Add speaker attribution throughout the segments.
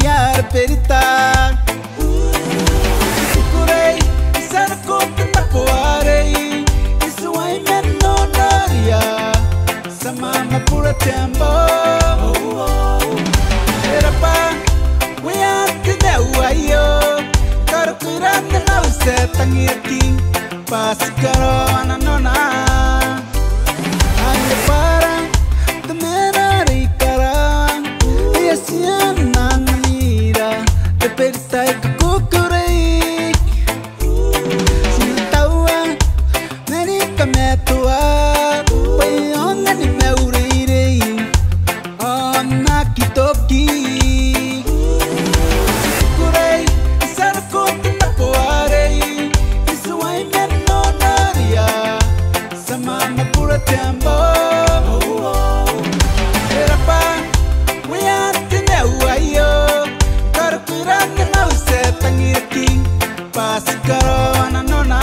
Speaker 1: yar perita Kurei sana kota tapuarei Isuai meno naria Sama mapura tembo Erapa Wiyanti dewayo Karukuranda na usetangirki Pasikaro ananona Aya parang Temena rikarang Yasian nanganira Teperitai kukukurei Sinitawa Nani kametua Payonga ni meureirei Ona kitoki Kurei Isara kota tapuarei Isuai meno naria Sama mapura tembo Erapa Wiyanti dewayo Karukuranda na usetangirki Pasikaro ananona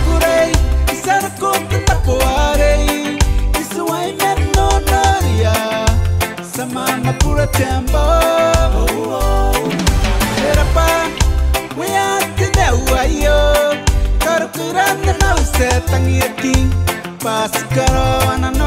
Speaker 1: Kurei Isara kota tapuarei Isuai meno naria Sama mapura tembo Erapa Wiyanti dewayo Karukuranda na usetangirki Pasikaro ananona